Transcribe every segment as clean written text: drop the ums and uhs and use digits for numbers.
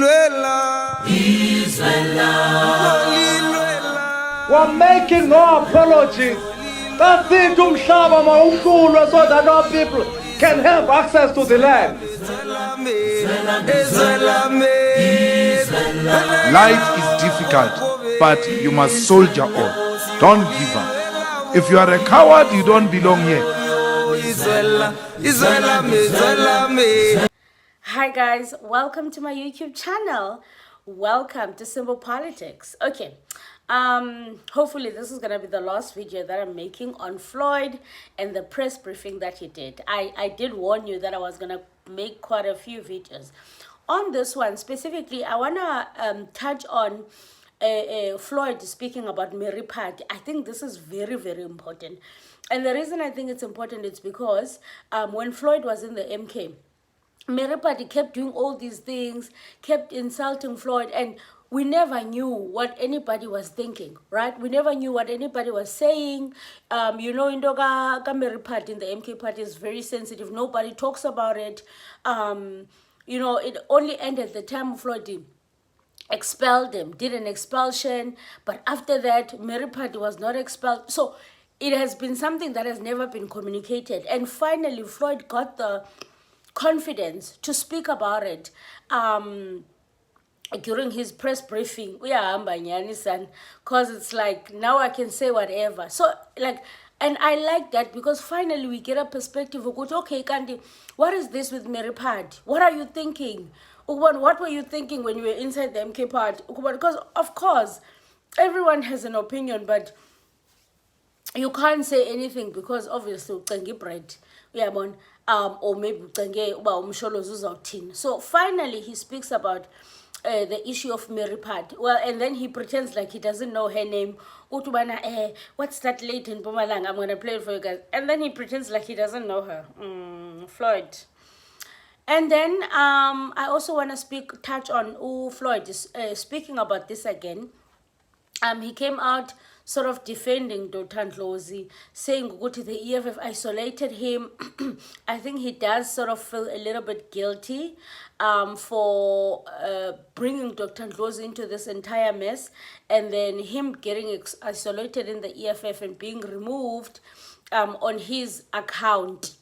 We're making no apologies. That's it, umhlaba mawuhlulwe so that our people can have access to the land. Life is difficult, but you must soldier on. Don't give up. If you are a coward, you don't belong here. Hi guys, welcome to my YouTube channel. Welcome to Simple Politics. Okay, hopefully this is gonna be the last video that I'm making on Floyd and the press briefing that he did. I did warn you that I was gonna make quite a few videos on this one. Specifically, I wanna touch on Floyd speaking about Mary Phadi. I think this is very, very important, and the reason I think it's important is because when Floyd was in the MK, Mary Phadi kept doing all these things, kept insulting Floyd, and we never knew what anybody was thinking, right? We never knew what anybody was saying. You know, Indoga Mary Phadi in the MK party is very sensitive. Nobody talks about it. You know, it only ended the time Floyd expelled him, did an expulsion, but after that, Mary Phadi was not expelled. So it has been something that has never been communicated. And finally, Floyd got the confidence to speak about it during his press briefing. Because it's like, now I can say whatever. So like, and I like that because finally we get a perspective of, okay, Kandi, what is this with Mary Phadi? What are you thinking? What were you thinking when you were inside the MK part? Because of course, everyone has an opinion, but you can't say anything because obviously ucenga bread, or maybe ucenga So finally he speaks about the issue of Mary Phadi. Well, and then he pretends like he doesn't know her name. What's that late in Mpumalanga? I'm gonna play it for you guys. And then he pretends like he doesn't know her. Floyd. And then I also want to touch on Floyd is speaking about this again. He came out sort of defending Dr. Ndlozi, saying the EFF isolated him. I think he does sort of feel a little bit guilty for bringing Dr. Ndlozi into this entire mess, and then him getting isolated in the EFF and being removed on his account.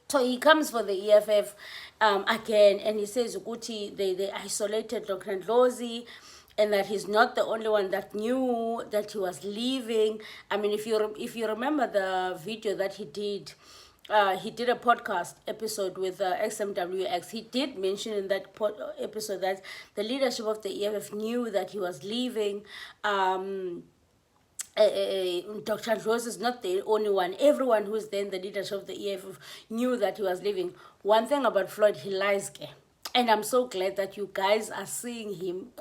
So he comes for the EFF again, and he says they isolated Dr. Ndlozi, and that he's not the only one that knew that he was leaving. I mean, if you remember the video that he did a podcast episode with XMWX. He did mention in that episode that the leadership of the EFF knew that he was leaving. Dr. Ndlozi is not the only one. Everyone who's there in the leadership of the EFF knew that he was leaving. One thing about Floyd, he lies. And I'm so glad that you guys are seeing him.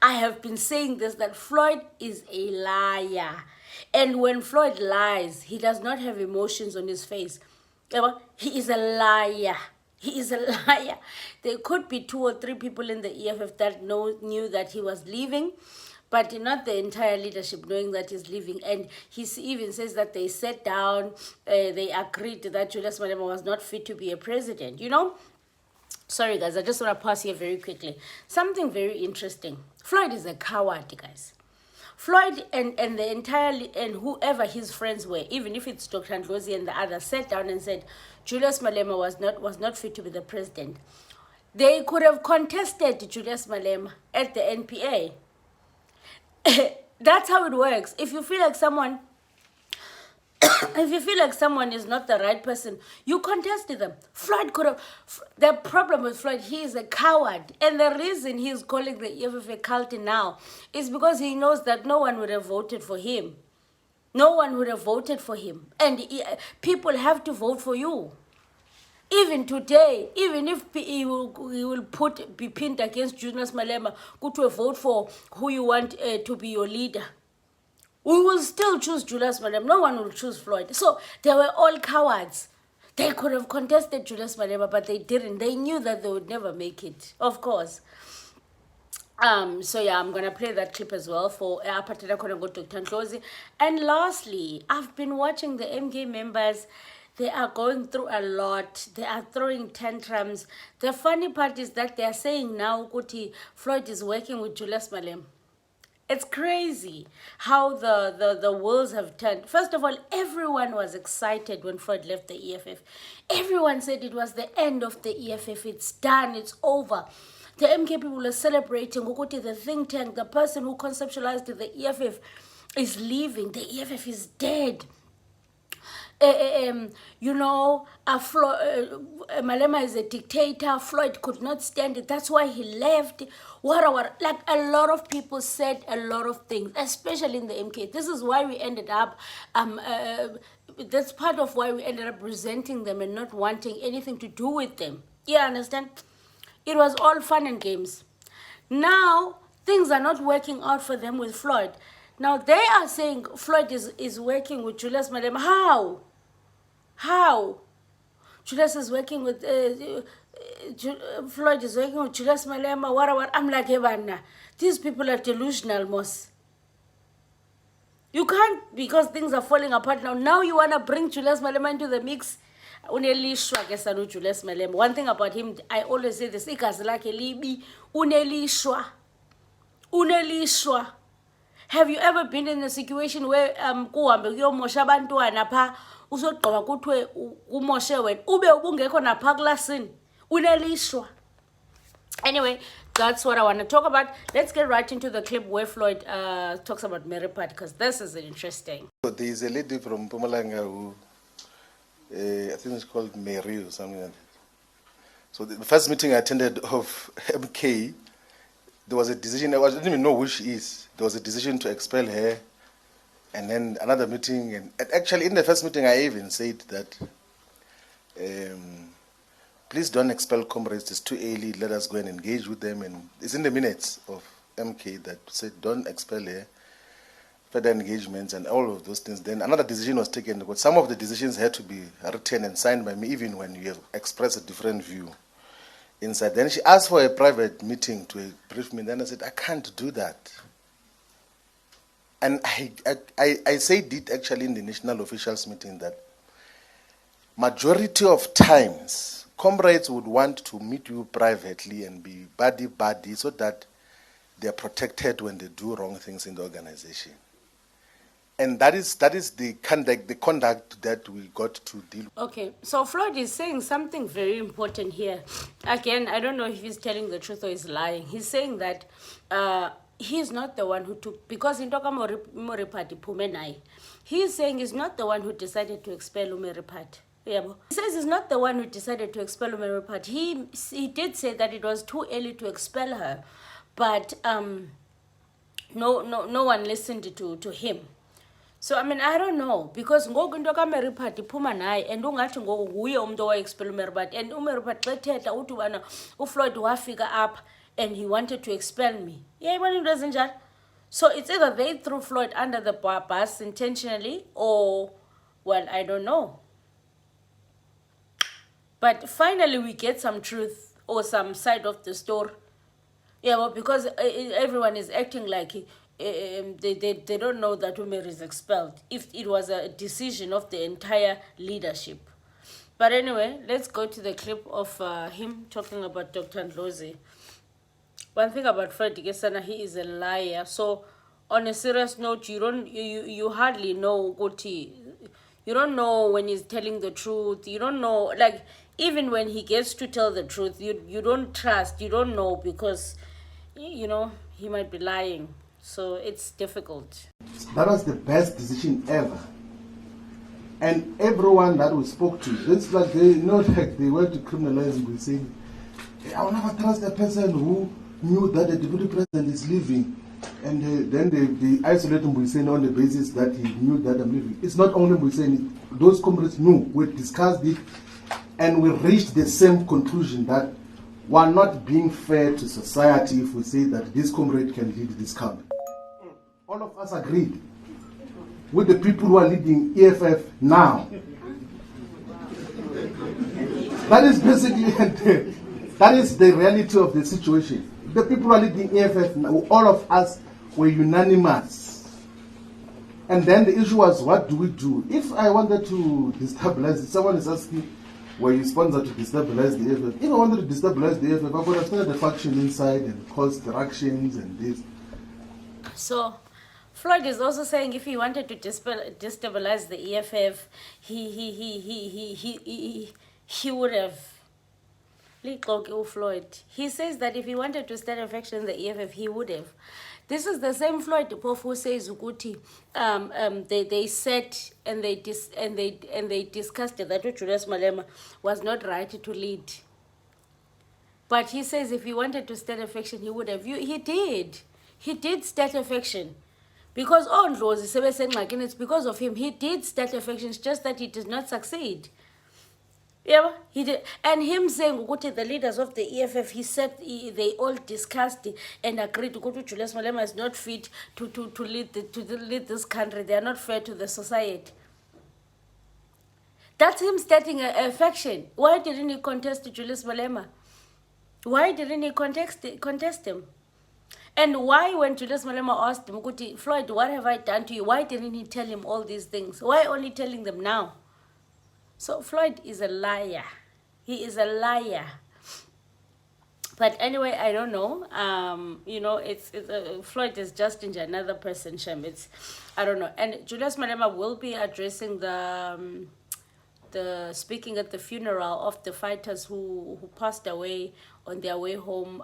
I have been saying this, that Floyd is a liar. And when Floyd lies, he does not have emotions on his face. He is a liar. He is a liar. There could be 2 or 3 people in the EFF that knew that he was leaving, but not the entire leadership knowing that he's leaving. And he even says that they sat down, they agreed that Julius Malema was not fit to be a president, you know? Sorry, guys, I just want to pause here very quickly. Something very interesting. Floyd is a coward, guys. Floyd and the entire, and whoever his friends were, even if it's Dr. Ndlozi and the others, sat down and said Julius Malema was not fit to be the president. They could have contested Julius Malema at the NPA. That's how it works. If you feel like someone is not the right person, you contest them. Floyd could have. The problem with Floyd, he is a coward, and the reason he is calling the EFF a cult now is because he knows that no one would have voted for him. No one would have voted for him, and people have to vote for you. Even today, even if he will be pinned against Julius Malema, go to a vote for who you want to be your leader, we will still choose Julius Malema. No one will choose Floyd. So they were all cowards. They could have contested Julius Malema, but they didn't. They knew that they would never make it, of course. So yeah, I'm gonna play that clip as well for Dr. Ndlozi. And lastly, I've been watching the MK members. They are going through a lot. They are throwing tantrums. The funny part is that they are saying now, Kuti, Floyd is working with Julius Malema. It's crazy how the worlds have turned. First of all, everyone was excited when Floyd left the EFF. Everyone said it was the end of the EFF. It's done. It's over. The MK people are celebrating. Ukuthi, the think tank, the person who conceptualized the EFF is leaving. The EFF is dead. Malema is a dictator. Floyd could not stand it. That's why he left. What? Like a lot of people said a lot of things, especially in the MK. This is why we ended up. That's part of why we ended up resenting them and not wanting anything to do with them. You understand? It was all fun and games. Now things are not working out for them with Floyd. Now they are saying Floyd is working with Julius Malema. How? Julius is working with Floyd is working with Julius Malema. What? I'm like, Evanna, these people are delusional, Moss. You can't, because things are falling apart now. Now you wanna bring Julius Malema into the mix. Julius Malema. One thing about him, I always say this: unelishwa. Have you ever been in a situation where kuhambe kuyomosha abantwana pha usogqoka kuthiwe umoshe wena ube ubungekho napha klasini unelishwa? Anyway, that's what I want to talk about. Let's get right into the clip where Floyd talks about Mary Phadi, because this is interesting. So there is a lady from Mpumalanga who I think it's called Mary or something like that. So the first meeting I attended of MK, there was a decision. I didn't even know who she is. There was a decision to expel her, and then another meeting. And actually, in the first meeting, I even said that, please don't expel comrades. It's too early. Let us go and engage with them. And it's in the minutes of MK that said, don't expel her. Further engagements and all of those things. Then another decision was taken, but some of the decisions had to be written and signed by me, even when you have expressed a different view inside. Then she asked for a private meeting to brief me. Then I said, I can't do that. And I said it actually in the national officials meeting that majority of times comrades would want to meet you privately and be buddy so that they are protected when they do wrong things in the organization. And that is the conduct that we got to deal with. Okay, so Floyd is saying something very important here. Again, I don't know if he's telling the truth or he's lying. He's saying that he's not the one who took, because in Toka Mary Phadi Pumenai, he's saying he's not the one who decided to expel Mary Phadi. He says he's not the one who decided to expel Mary Phadi. He did say that it was too early to expel her, but no one listened to him. So I mean, I don't know, because ngoku into kaMary Phadi iphuma naye and ungathi ngoku nguye umuntu owaexpel uMary Phadi, and uMary Phadi xa ethetha uthi ubana uFloyd wafika apha and he wanted to expel me. Yayibona into ezinjalo. So it's either they threw Floyd under the bus intentionally, or, well, I don't know. But finally we get some truth or some side of the story. Yeah, well, because everyone is acting like they don't know that Umar is expelled, if it was a decision of the entire leadership. But anyway, let's go to the clip of him talking about Dr. Ndlozi. One thing about Fred Gesana, he is a liar. So on a serious note, you hardly know Goti. You don't know when he's telling the truth. You don't know, like, even when he gets to tell the truth, you don't trust, you don't know, because you know he might be lying. So it's difficult. That was the best decision ever. And everyone that we spoke to, it's like they know, like they were to criminalize him. We say, I will never trust a person who knew that the deputy president is leaving, and then they isolate him. We say on the basis that he knew that I'm leaving. It's not only we saying it, those comrades knew. We discussed it, and we reached the same conclusion that we're not being fair to society if we say that this comrade can lead this country. All of us agreed with the people who are leading EFF now. That is basically, that is the reality of the situation. The people who are leading EFF now, all of us were unanimous And then the issue was, what do we do? If I wanted to destabilize, someone is asking, were you sponsored to destabilize the EFF? If I wanted to destabilize the EFF, I would have started a faction inside and caused directions and this. So, Floyd is also saying if he wanted to destabilize the EFF, he would have. Floyd. He says that if he wanted to start a faction in the EFF, he would have. This is the same Floyd who says Uguti. They said and they discussed that Julius Malema was not right to lead. But he says if he wanted to start a faction, he would have. He did. He did start a faction. Because Ndlozi, it's because of him. He did start a faction, it's just that he did not succeed. Yeah, he did. And him saying the leaders of the EFF, he said they all discussed and agreed to Julius Malema is not fit to lead this country. They are not fair to the society. That's him starting a faction. Why didn't he contest Julius Malema? Why didn't he contest him? And why, when Julius Malema asked him, Floyd, what have I done to you? Why didn't he tell him all these things? Why only telling them now? So Floyd is a liar. He is a liar. But anyway, I don't know. It's Floyd is just another person, Shem. I don't know. And Julius Malema will be addressing speaking at the funeral of the fighters who passed away on their way home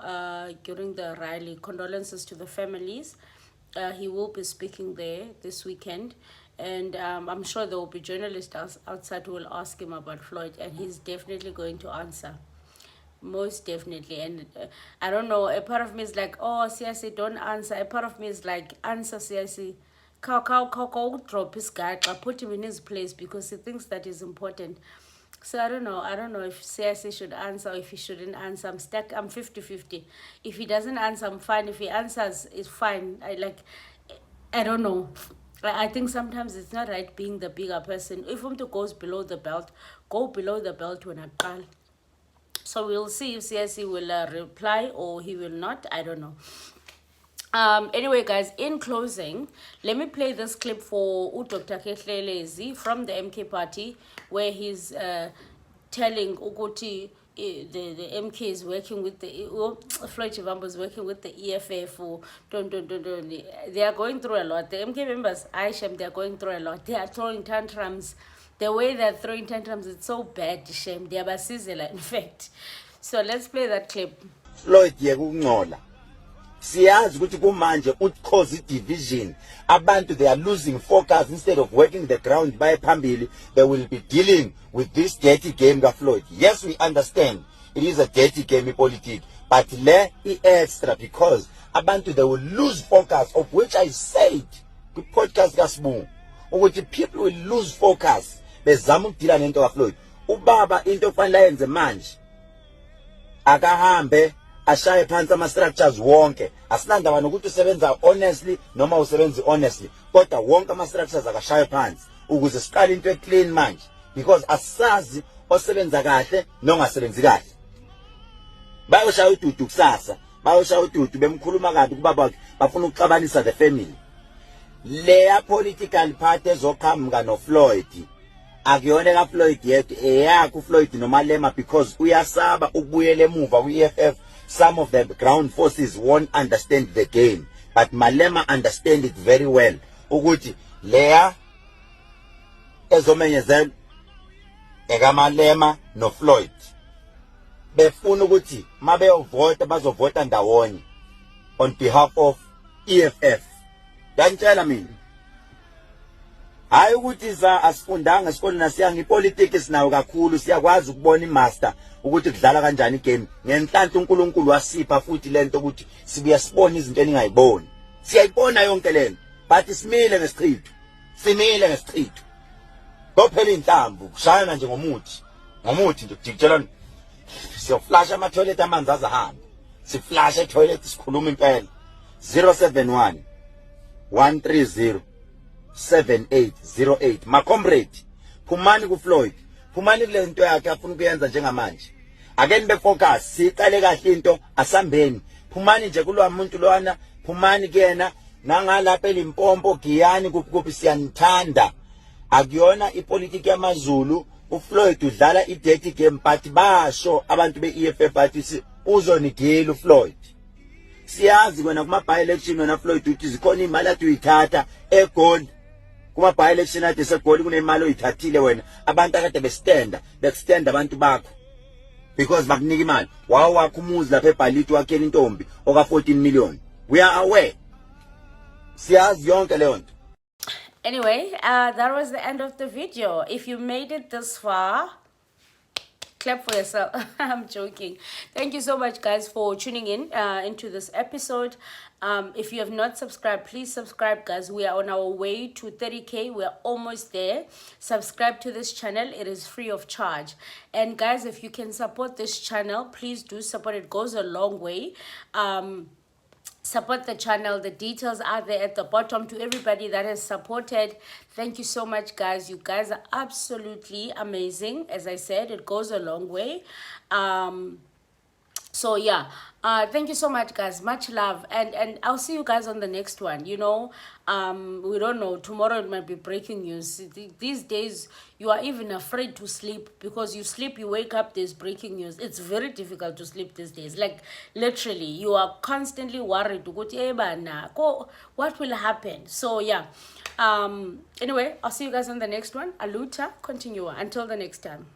during the rally. Condolences to the families. He will be speaking there this weekend. And I'm sure there will be journalists outside who will ask him about Floyd, and he's definitely going to answer. Most definitely. And I don't know, a part of me is like, oh, CIC, don't answer. A part of me is like, answer CIC. Drop his guy, put him in his place because he thinks that is important. So I don't know if CIC should answer or if he shouldn't answer. I'm stuck. I'm 50-50. If he doesn't answer, I'm fine. If he answers, it's fine. I don't know. I think sometimes it's not right being the bigger person. If Umtu goes below the belt, go below the belt when I call. So we'll see if CIC will reply or he will not. I don't know. Anyway, guys, in closing, let me play this clip for Dr. Ndlozi from the MK party, where he's telling Uguti the MK is working with Floyd Shivambu is working with the EFF. They are going through a lot. The MK members, Shem, they are going through a lot. They are throwing tantrums. The way they are throwing tantrums, it's so bad, Shem. They are basizela, in fact. So let's play that clip. Floyd yekuncola. Siyazi ukuthi kumanje cause division. Abantu, they are losing focus. Instead of working the ground by phambili, they will be dealing with this dirty game of Floyd. Yes, we understand it is a dirty game in politics, but le extra because abantu, they will lose focus, of which I said the podcast gasbu. Ukuthi people will lose focus. Bezama ukudila nento ka Floyd. Ubaba into fanele yenze manje. Akahambe ashaye phansi ama-structures wonke. Asinandaba nokuthi usebenza honestly noma usebenza honestly, kodwa wonke ama-structures akashaye phansi ukuze siqale into eclean manje, because asazi osebenza kahle nongasebenzi kahle. Bayoshaya ududu kusasa, bayoshaya ududu bemkhuluma kabi kubaba wakhe, bafuna ukuxabanisa the family. Leya political party ezoqhamuka no Floyd akuyona ka Floyd yethu, eyakho Floyd noMalema, because uyasaba ukubuyela emuva ku-EFF. Some of the ground forces won't understand the game, but Malema understand it very well. Ukuthi leya ezomenyezela eka Malema no Floyd befuna ukuthi mabeyovota bazovota ndawonye on behalf of EFF. Ngiyantshela mina hayi ukuthi asifundanga esikoleni nasiyangi ipolitiki sinayo kakhulu, siyakwazi ukubona imaster ukuthi kudlala kanjani igame. Ngenhlanhla uNkulunkulu wasipha futhi lento ukuthi sibuya sibone izinto eningayiboni. Siyayibona yonke lento, but simile ngesichitho. Simile ngesichitho. Bophela inhlamvu kushayana nje ngomuthi. Ngomuthi nje kujikijela. Siyoflash ama toilet amanzi azahambe. Siflash etoilet sikhuluma impela. 071 130 7808. Ma comrade, phumani ku Floyd, phumani kule nto yakhe afuna ukuyenza njengamanje. Ake nibe focus, siqale kahle into asambeni. Phumani nje kulwa umuntu lowana, phumani kuyena nangalapha eLimpopo Giyani kuphi siyanithanda akuyona ipolitiki yamaZulu uFloyd udlala i-dirty game but basho abantu be-EFF bathi uzonidila uFloyd siyazi wena kuma by election wena Floyd uthi zikhona imali athi uyithatha eGoli kuma by election ade seGoli kunemali oyithathile wena abantu akade bestand abantu bakho because bakunika imali wakho umuzi lapha eBhaliti wakhela intombi oka 14 million we are aware siyazi yonke leyo nto. Anyway, that was the end of the video. If you made it this far, clap for yourself. I'm joking. Thank you so much, guys, for tuning in into this episode. If you have not subscribed, please subscribe, guys. We are on our way to 30K. We are almost there. Subscribe to this channel. It is free of charge. And guys, if you can support this channel, please do support. It goes a long way. Support the channel. The details are there at the bottom. To everybody that has supported, thank you so much, guys. You guys are absolutely amazing. As I said, it goes a long way. So yeah, thank you so much, guys. Much love, and I'll see you guys on the next one. You know, we don't know, tomorrow it might be breaking news. These days you are even afraid to sleep, because you sleep, you wake up, there's breaking news. It's very difficult to sleep these days. Like literally you are constantly worried to go to what will happen. So yeah, anyway, I'll see you guys on the next one. Aluta continua until the next time.